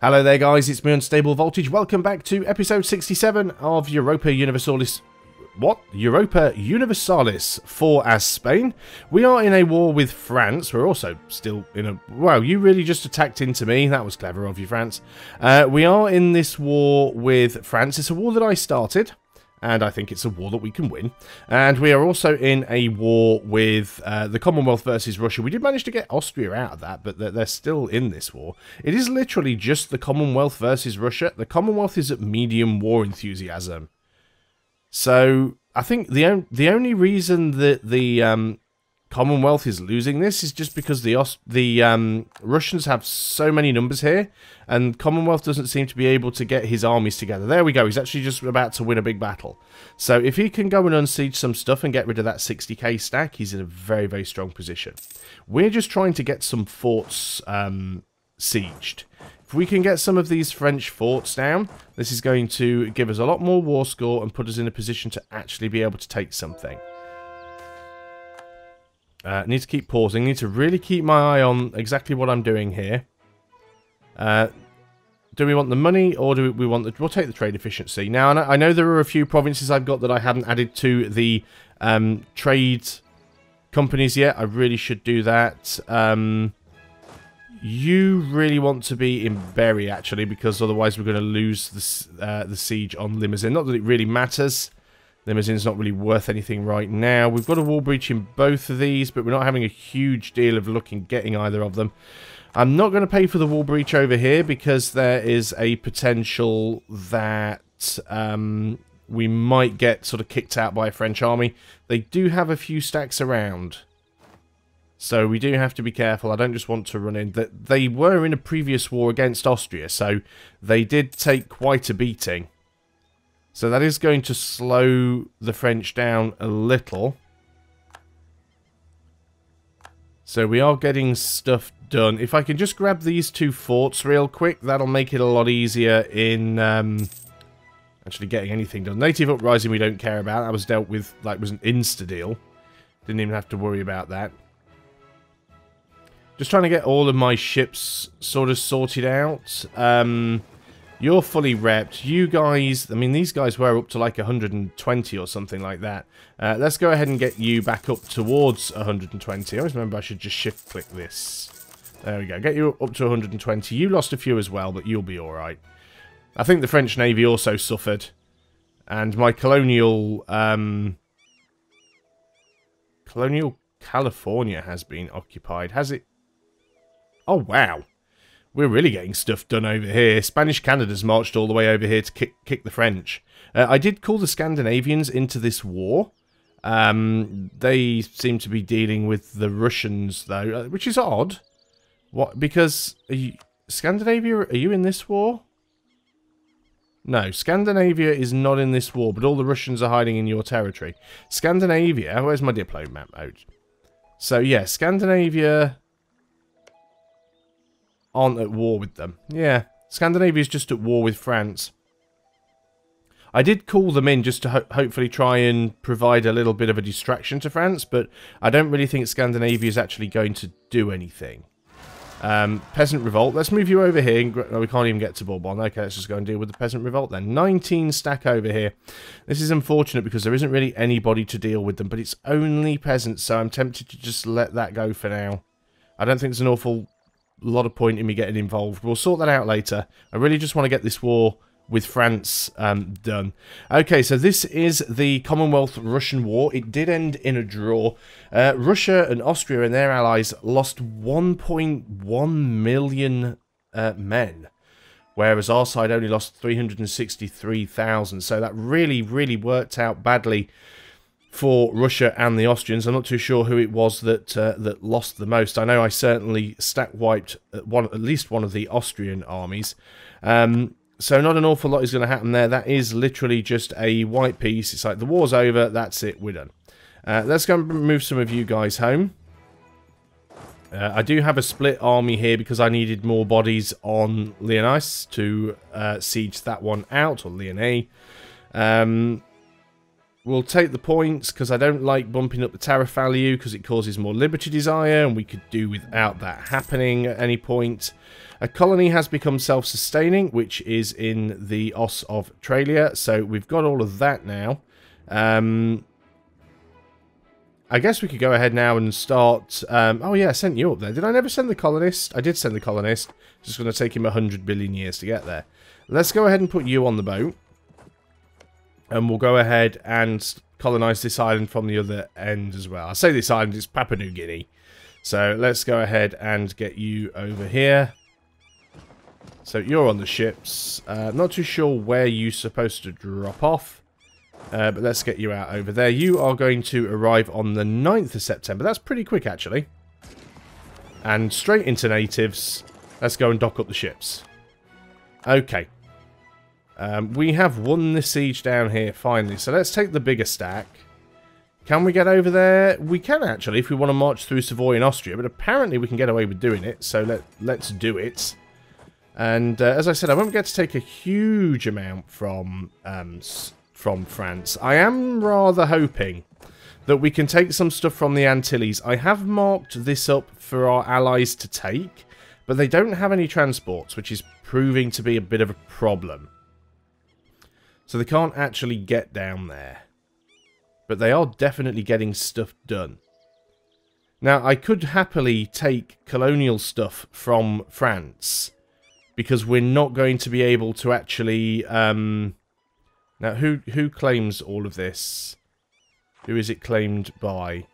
Hello there guys, it's me Unstable Voltage. Welcome back to episode 67 of Europa Universalis. What? Europa Universalis for as Spain. We are in a war with France. We're also still in a... Wow, you really just attacked into me. That was clever of you, France. We are in this war with France. It's a war that I started, and I think it's a war that we can win. And we are also in a war with the Commonwealth versus Russia. We did manage to get Austria out of that, but they're still in this war. It is literally just the Commonwealth versus Russia. The Commonwealth is at medium war enthusiasm. So I think the only reason that the Commonwealth is losing this is just because the Russians have so many numbers here, and Commonwealth doesn't seem to be able to get his armies together. There we go. He's actually just about to win a big battle. So if he can go and unsiege some stuff and get rid of that 60k stack, he's in a very, very strong position. We're just trying to get some forts sieged. If we can get some of these French forts down, this is going to give us a lot more war score and put us in a position to actually be able to take something. Need to keep pausing. Need to really keep my eye on exactly what I'm doing here. Do we want the money or do we want the... We'll take the trade efficiency. Now, I know there are a few provinces I've got that I haven't added to the trade companies yet. I really should do that. You really want to be in Berry, actually, because otherwise we're going to lose the siege on Limousin. Not that it really matters. Limousin's not really worth anything right now. We've got a wall breach in both of these, but we're not having a huge deal of luck in getting either of them. I'm not going to pay for the wall breach over here because there is a potential that we might get sort of kicked out by a French army. They do have a few stacks around, so we do have to be careful. I don't just want to run in. They were in a previous war against Austria, so they did take quite a beating. So that is going to slow the French down a little. So we are getting stuff done. If I can just grab these two forts real quick, that'll make it a lot easier in actually getting anything done. Native Uprising we don't care about. That was dealt with, like, was an insta-deal. Didn't even have to worry about that. Just trying to get all of my ships sort of sorted out. You're fully repped. You guys, I mean, these guys were up to like 120 or something like that. Let's go ahead and get you back up towards 120. I always remember I should just shift-click this. There we go. Get you up to 120. You lost a few as well, but you'll be alright. I think the French Navy also suffered. And my colonial... Colonial California has been occupied. Has it? Oh, wow. We're really getting stuff done over here. Spanish Canada's marched all the way over here to kick the French. I did call the Scandinavians into this war. They seem to be dealing with the Russians, though, which is odd. What? Because Scandinavia, are you in this war? No, Scandinavia is not in this war, but all the Russians are hiding in your territory. Scandinavia, where's my diplomat mode? So, yeah, Scandinavia aren't at war with them. Yeah, Scandinavia's just at war with France. I did call them in just to hopefully try and provide a little bit of a distraction to France, but I don't really think Scandinavia is actually going to do anything. Peasant Revolt. Let's move you over here. No, we can't even get to Bourbon. Okay, let's just go and deal with the Peasant Revolt then. 19 stack over here. This is unfortunate because there isn't really anybody to deal with them, but it's only peasants, so I'm tempted to just let that go for now. I don't think there's an awful lot of point in me getting involved. We'll sort that out later. I really just want to get this war with France done. Okay, so this is the Commonwealth Russian War. It did end in a draw. Russia and Austria and their allies lost 1.1 million men, whereas our side only lost 363,000. So that really, really worked out badly for Russia and the Austrians. I'm not too sure who it was that that lost the most. I know I certainly stack wiped at least one of the Austrian armies. So not an awful lot is going to happen there. That is literally just a white piece. It's like the war's over. That's it. We're done. Let's go and move some of you guys home. I do have a split army here because I needed more bodies on Lyonnais to siege that one out, or Lyonnais. We'll take the points because I don't like bumping up the tariff value because it causes more liberty desire, and we could do without that happening at any point. A colony has become self-sustaining, which is in the Os of Tralia, so we've got all of that now. I guess we could go ahead now and start... oh yeah, I sent you up there. Did I never send the colonist? I did send the colonist. It's just going to take him 100 billion years to get there. Let's go ahead and put you on the boat. And we'll go ahead and colonise this island from the other end as well. I say this island is Papua New Guinea. So let's go ahead and get you over here. So you're on the ships. Not too sure where you're supposed to drop off. But let's get you out over there. You are going to arrive on the 9th of September. That's pretty quick, actually. And straight into natives. Let's go and dock up the ships. Okay. We have won this siege down here, finally. So let's take the bigger stack. Can we get over there? We can, actually, if we want to march through Savoy and Austria. But apparently we can get away with doing it. So let's do it. And as I said, I won't get to take a huge amount from France. I am rather hoping that we can take some stuff from the Antilles. I have marked this up for our allies to take, but they don't have any transports, which is proving to be a bit of a problem. So they can't actually get down there. But they are definitely getting stuff done. Now, I could happily take colonial stuff from France, because we're not going to be able to actually... now, who claims all of this? Who is it claimed by?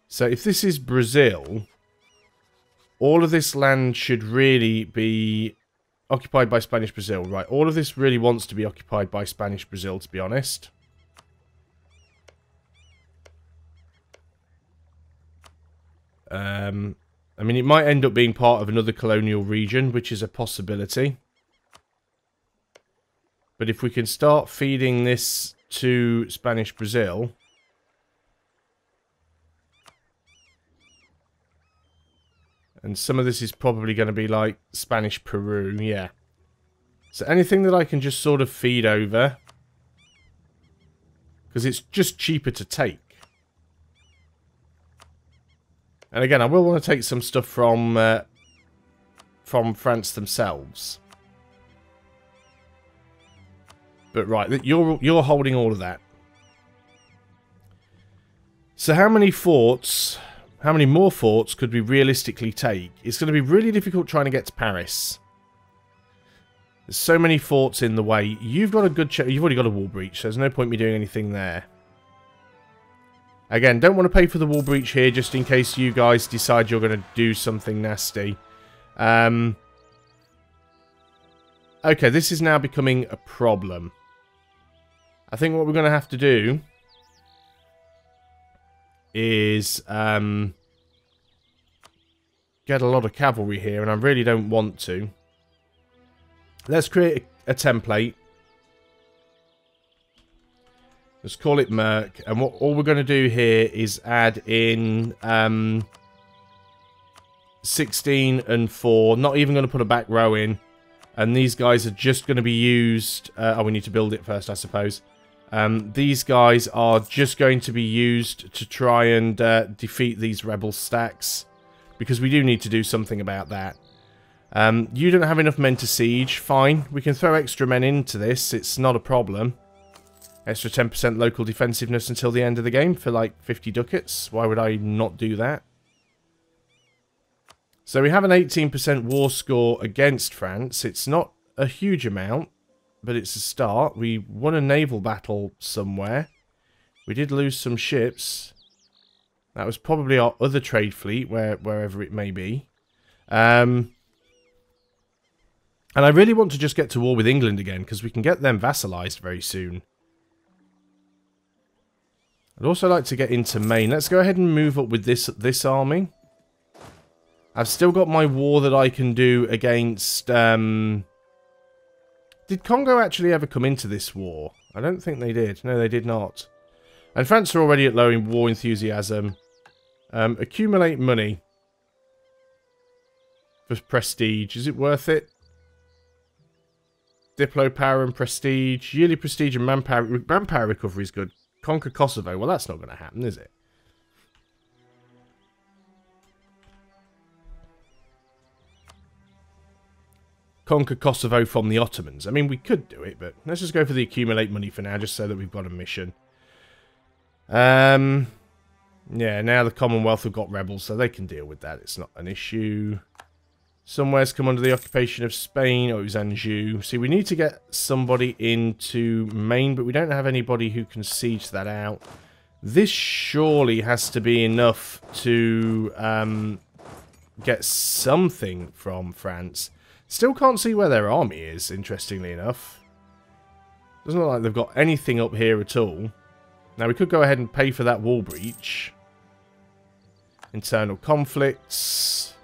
So, if this is Brazil, all of this land should really be occupied by Spanish Brazil. Right, all of this really wants to be occupied by Spanish Brazil, to be honest. I mean, it might end up being part of another colonial region, which is a possibility. But if we can start feeding this to Spanish Brazil... And some of this is probably going to be like Spanish Peru, yeah. So anything that I can just sort of feed over. Because it's just cheaper to take. And again, I will want to take some stuff from France themselves. But right, you're holding all of that. So how many forts... How many more forts could we realistically take? It's going to be really difficult trying to get to Paris. There's so many forts in the way. You've got a good... You've already got a wall breach, so there's no point me doing anything there. Again, don't want to pay for the wall breach here, just in case you guys decide you're going to do something nasty. Okay, this is now becoming a problem. I think what we're going to have to do... is get a lot of cavalry here, and I really don't want to. Let's create a template. Let's call it Merc, and all we're going to do here is add in 16 and 4. Not even going to put a back row in, and these guys are just going to be used... oh, we need to build it first, I suppose. These guys are just going to be used to try and defeat these rebel stacks. Because we do need to do something about that. You don't have enough men to siege. Fine. We can throw extra men into this. It's not a problem. Extra 10% local defensiveness until the end of the game for like 50 ducats. Why would I not do that? So we have an 18% war score against France. It's not a huge amount. But it's a start. We won a naval battle somewhere. We did lose some ships. That was probably our other trade fleet, wherever it may be. And I really want to just get to war with England again, because we can get them vassalized very soon. I'd also like to get into Maine. Let's go ahead and move up with this army. I've still got my war that I can do against... Did Congo actually ever come into this war? I don't think they did. No, they did not. And France are already at low war enthusiasm. Accumulate money. For prestige. Is it worth it? Diplo power and prestige. Yearly prestige and manpower. Manpower recovery is good. Conquer Kosovo. Well, that's not going to happen, is it? Conquer Kosovo from the Ottomans. I mean, we could do it, but let's just go for the accumulate money for now, just so that we've got a mission. Yeah, now the Commonwealth have got rebels, so they can deal with that. It's not an issue. Somewhere's come under the occupation of Spain. Oh, it was Anjou. See, we need to get somebody into Maine, but we don't have anybody who can siege that out. This surely has to be enough to get something from France. Still can't see where their army is, interestingly enough. Doesn't look like they've got anything up here at all. Now, we could go ahead and pay for that wall breach. Internal conflicts.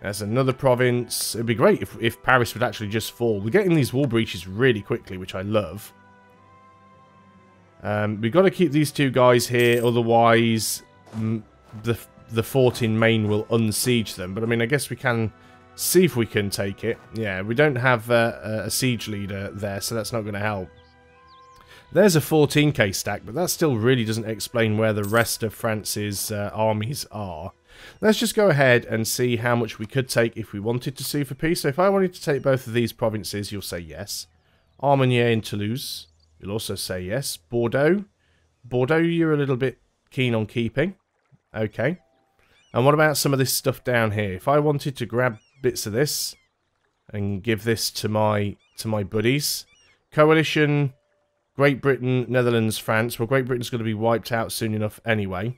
There's another province. It'd be great if Paris would actually just fall. We're getting these wall breaches really quickly, which I love. We've got to keep these two guys here, otherwise the fort in Maine will unsiege them. But I mean, I guess we can see if we can take it. Yeah, we don't have a siege leader there, so that's not going to help. There's a 14k stack, but that still really doesn't explain where the rest of France's armies are. Let's just go ahead and see how much we could take if we wanted to sue for peace. So if I wanted to take both of these provinces, you'll say yes. Armagnac and Toulouse, you'll also say yes. Bordeaux. Bordeaux, you're a little bit keen on keeping. Okay. And what about some of this stuff down here? If I wanted to grab bits of this and give this to my buddies. Coalition, Great Britain, Netherlands, France. Well, Great Britain's going to be wiped out soon enough anyway.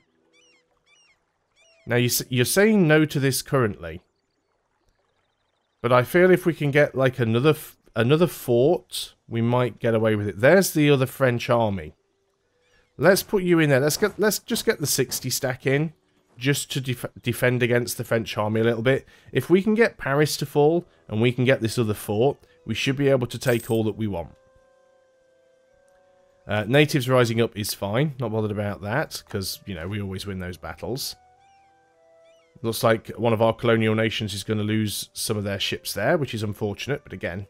Now, you're saying no to this currently. But I feel if we can get, like, another fort, we might get away with it. There's the other French army. Let's put you in there. Let's just get the 60 stack in, just to defend against the French army a little bit. If we can get Paris to fall, and we can get this other fort, we should be able to take all that we want. Natives rising up is fine. Not bothered about that, because, you know, we always win those battles. Looks like one of our colonial nations is going to lose some of their ships there, which is unfortunate, but again,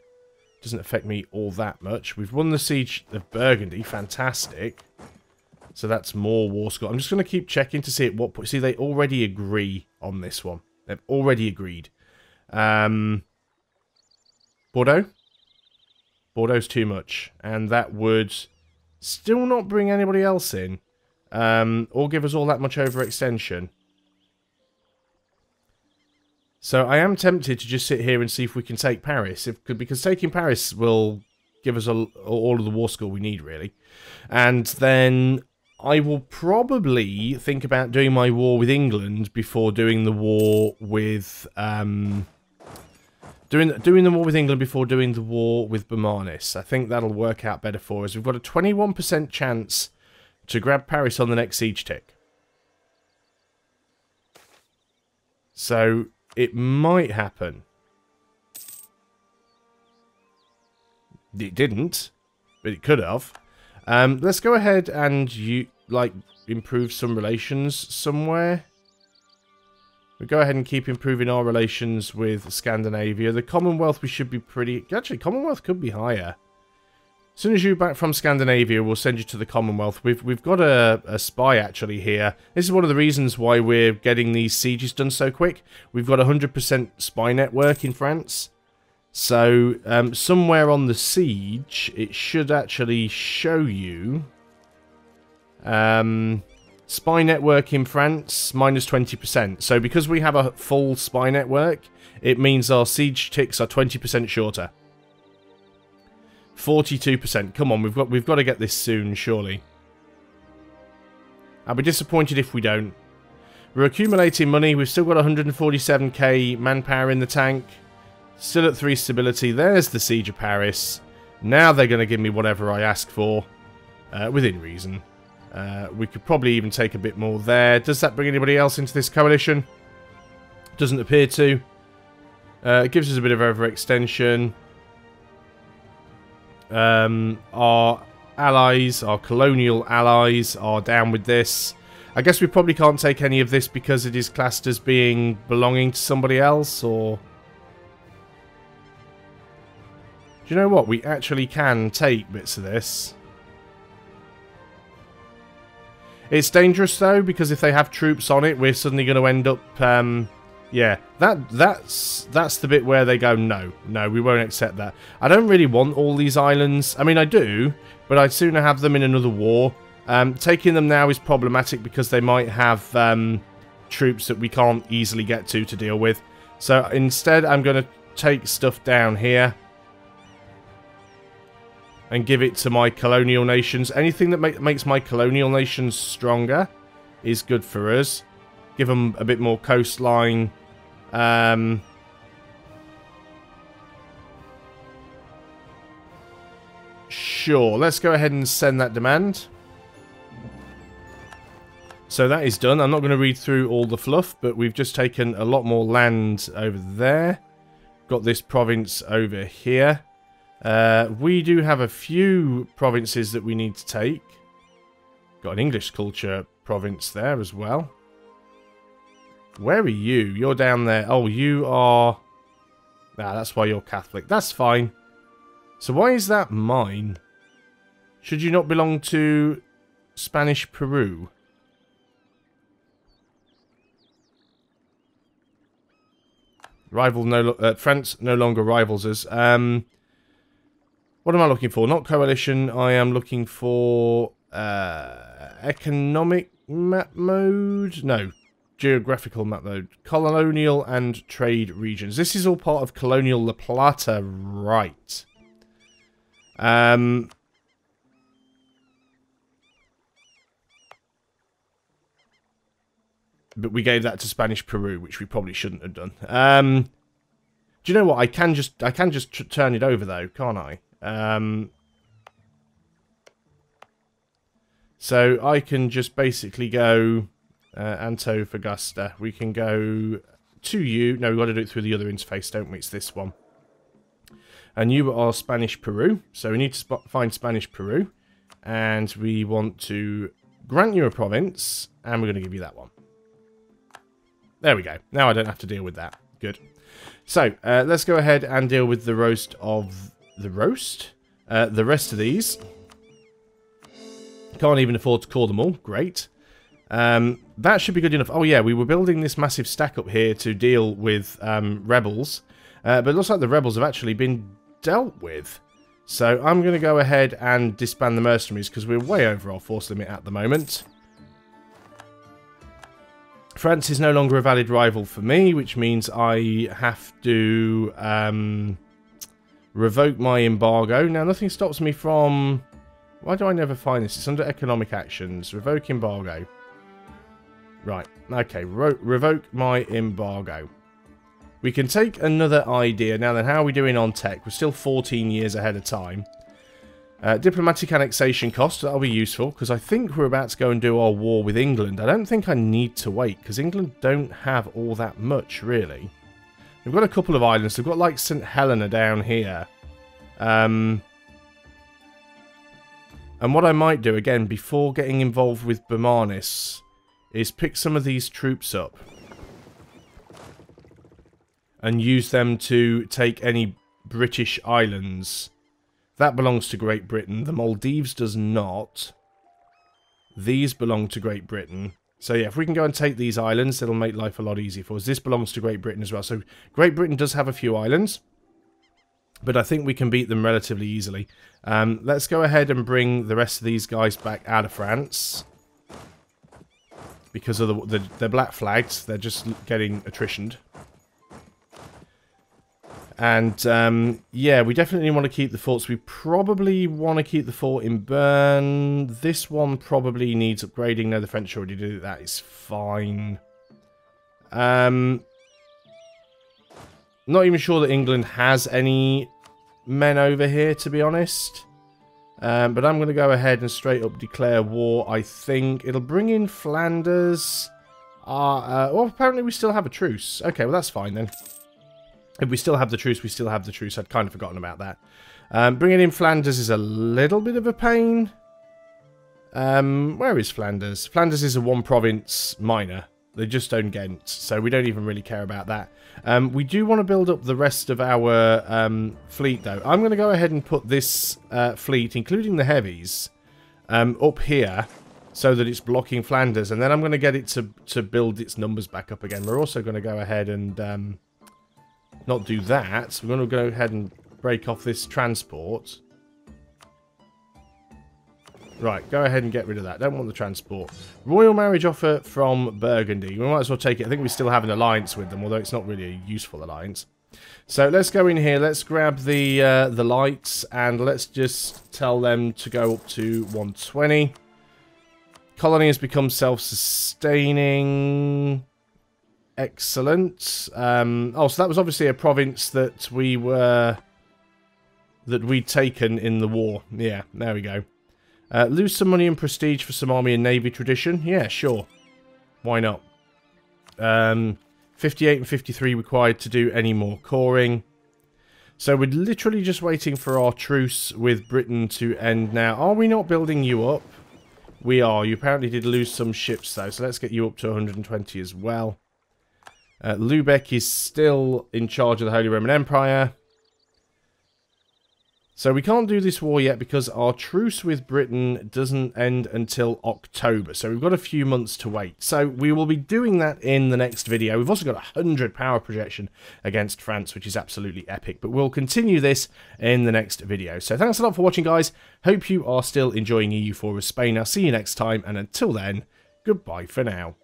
doesn't affect me all that much. We've won the siege of Burgundy. Fantastic. So that's more war score. I'm just going to keep checking to see at what point. See, they already agree on this one. They've already agreed. Bordeaux? Bordeaux's too much. And that would still not bring anybody else in. Or give us all that much overextension. So I am tempted to just sit here and see if we can take Paris. Because taking Paris will give us all of the war score we need, really. And then I will probably think about doing my war with England before doing the war with doing the war with England before doing the war with Bermanis. I think that'll work out better for us. We've got a 21% chance to grab Paris on the next siege tick. So it might happen. It didn't, but it could have. Let's go ahead and improve some relations somewhere. We'll go ahead and keep improving our relations with Scandinavia. The Commonwealth, we should be pretty... Actually, Commonwealth could be higher. As soon as you're back from Scandinavia, we'll send you to the Commonwealth. We've got a spy, actually, here. This is one of the reasons why we're getting these sieges done so quick. We've got a 100% spy network in France. So, somewhere on the siege, it should actually show you... spy network in France, minus 20%. So, because we have a full spy network, it means our siege ticks are 20% shorter. 42%. Come on, we've got to get this soon, surely. I'll be disappointed if we don't. We're accumulating money. We've still got 147k manpower in the tank. Still at 3 stability. There's the siege of Paris. Now they're going to give me whatever I ask for, within reason. We could probably even take a bit more there. Does that bring anybody else into this coalition? Doesn't appear to. It gives us a bit of overextension. Our allies, our colonial allies, are down with this. I guess we probably can't take any of this because it is classed as belonging to somebody else, or... Do you know what? We actually can take bits of this. It's dangerous, though, because if they have troops on it, we're suddenly going to end up... yeah, that's the bit where they go, no, we won't accept that. I don't really want all these islands. I mean, I do, but I'd sooner have them in another war. Taking them now is problematic because they might have troops that we can't easily get to deal with. So instead, I'm going to take stuff down here and give it to my colonial nations. Anything that makes my colonial nations stronger is good for us. Give them a bit more coastline. Sure, let's go ahead and send that demand. So that is done. I'm not going to read through all the fluff, but we've just taken a lot more land over there. Got this province over here. We do have a few provinces that we need to take. Got an English culture province there as well. Where are you? You're down there. Oh, you are... Nah, that's why you're Catholic. That's fine. So why is that mine? Should you not belong to Spanish Peru? France no longer rivals us. What am I looking for? Not coalition. I am looking for economic map mode. No, geographical map mode. Colonial and trade regions. This is all part of Colonial La Plata, right? But we gave that to Spanish Peru, which we probably shouldn't have done. Do you know what? I can just turn it over though, can't I? So I can just basically go Antofagasta. We can go to you. No, we've got to do it through the other interface, don't we? It's this one. And you are Spanish Peru. So we need to find Spanish Peru. And we want to grant you a province. And we're going to give you that one. There we go. Now I don't have to deal with that. Good. So, let's go ahead and deal with the roast of... The roast? The rest of these. Can't even afford to call them all. Great. That should be good enough. Oh yeah, we were building this massive stack up here to deal with rebels. But it looks like the rebels have actually been dealt with. So I'm going to go ahead and disband the mercenaries because we're way over our force limit at the moment. France is no longer a valid rival for me, which means I have to revoke my embargo. Now, nothing stops me from... Why do I never find this? It's under economic actions. Revoke embargo. Right. Okay. Revoke my embargo. We can take another idea. Now then, how are we doing on tech? We're still 14 years ahead of time. Diplomatic annexation cost, that'll be useful, because I think we're about to go and do our war with England. I don't think I need to wait, because England don't have all that much, really. They've got a couple of islands. They've got, like, St. Helena down here. And what I might do, again, before getting involved with Bermanis, is pick some of these troops up. And use them to take any British islands. That belongs to Great Britain. The Maldives does not. These belong to Great Britain. So yeah, if we can go and take these islands, it'll make life a lot easier for us. This belongs to Great Britain as well. So Great Britain does have a few islands. But I think we can beat them relatively easily. Let's go ahead and bring the rest of these guys back out of France. Because of the black flags. They're just getting attritioned. And, yeah, we definitely want to keep the forts. We probably want to keep the fort in Bern. This one probably needs upgrading. No, the French already did it. That is fine. Not even sure that England has any men over here, to be honest. But I'm going to go ahead and straight up declare war, I think. It'll bring in Flanders. Well, apparently we still have a truce. Okay, well, that's fine then. If we still have the truce, we still have the truce. I'd kind of forgotten about that. Bringing in Flanders is a little bit of a pain. Where is Flanders? Flanders is a one-province minor. They just own Ghent, so we don't even really care about that. We do want to build up the rest of our fleet, though. I'm going to go ahead and put this fleet, including the heavies, up here, so that it's blocking Flanders, and then I'm going to get it to build its numbers back up again. We're also going to go ahead and not do that. We're going to go ahead and break off this transport. Right, go ahead and get rid of that. Don't want the transport. Royal marriage offer from Burgundy. We might as well take it. I think we still have an alliance with them, although it's not really a useful alliance. So let's go in here. Let's grab the lights, and let's just tell them to go up to 120. Colony has become self-sustaining. Excellent. Oh, so that was obviously a province that we'd taken in the war. Yeah, there we go. Lose some money and prestige for some army and navy tradition. Yeah, sure. Why not? 58 and 53 required to do any more coring. So we're literally just waiting for our truce with Britain to end now. Are we not building you up? We are. You apparently did lose some ships, though, so let's get you up to 120 as well. Lubeck is still in charge of the Holy Roman Empire. So we can't do this war yet because our truce with Britain doesn't end until October. So we've got a few months to wait. So we will be doing that in the next video. We've also got 100 power projection against France, which is absolutely epic. But we'll continue this in the next video. So thanks a lot for watching, guys. Hope you are still enjoying EU4 with Spain. I'll see you next time. And until then, goodbye for now.